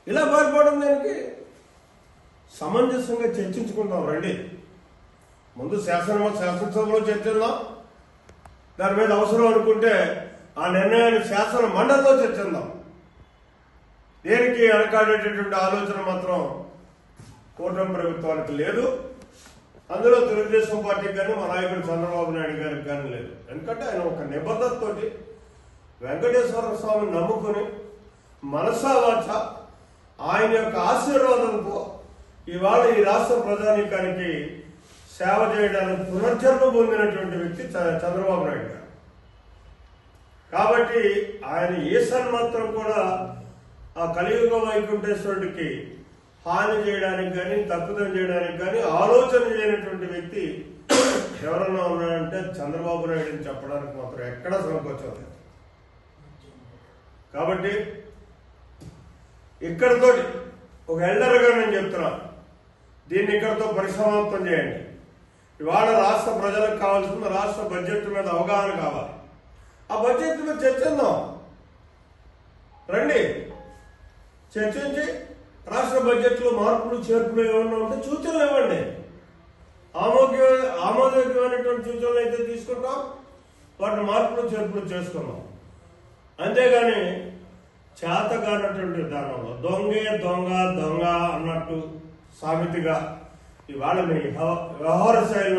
ఇలా పారిపోవడం దానికి సమంజసంగా చర్చించుకుందాం రండి. ముందు శాసనసభలో చర్చిద్దాం. దాని మీద అవసరం అనుకుంటే ఆ నిర్ణయాన్ని శాసన మండలిలో చర్చిద్దాం. దేనికి వెనకాడేటటువంటి ఆలోచన మాత్రం కూటమి ప్రభుత్వానికి లేదు. అందులో తెలుగుదేశం పార్టీకి కానీ మా నాయకుడు చంద్రబాబు నాయుడు గారికి కానీ లేదు. ఎందుకంటే ఆయన ఒక నిబద్ధతతోటి వెంకటేశ్వర స్వామిని నమ్ముకుని మనసా వాచ ఆయన యొక్క ఆశీర్వాదంతో ఇవాళ ఈ రాష్ట్ర ప్రజానీకానికి సేవ చేయడానికి పునర్జన్మ పొందినటువంటి వ్యక్తి చంద్రబాబు నాయుడు గారు. కాబట్టి ఆయన ఏ సన్మాత్రం కూడా ఆ కలియుగ వైకుంఠేశ్వరుడికి హాని చేయడానికి కానీ తప్పుదం చేయడానికి కానీ ఆలోచన చేయనటువంటి వ్యక్తి ఎవరన్నా ఉన్నాడంటే చంద్రబాబు నాయుడు అని చెప్పడానికి మాత్రం ఎక్కడా సంకోచం లేదు. కాబట్టి ఇక్కడితో ఒక ఎల్డర్గా నేను చెప్తున్నాను, దీన్ని ఇక్కడితో పరిసమాప్తం చేయండి. ఇవాళ రాష్ట్ర ప్రజలకు కావాల్సిన రాష్ట్ర బడ్జెట్ మీద అవగాహన కావాలి. ఆ బడ్జెట్ మీద చర్చిద్దాం రండి. చర్చించి రాష్ట్ర బడ్జెట్లో మార్పులు చేర్పులు ఏమన్నా ఉంటే సూచనలు ఇవ్వండి. ఆమోదయోగ్యమైనటువంటి సూచనలు అయితే తీసుకుంటాం, వాటిని మార్పులు చేర్పులు చేసుకున్నాం. అంతేగాని చేతగానటువంటి విధానంలో దొంగే దొంగ దొంగ అన్నట్టు సామెతగా ఇవాళ మీ వ్యవహార శైలి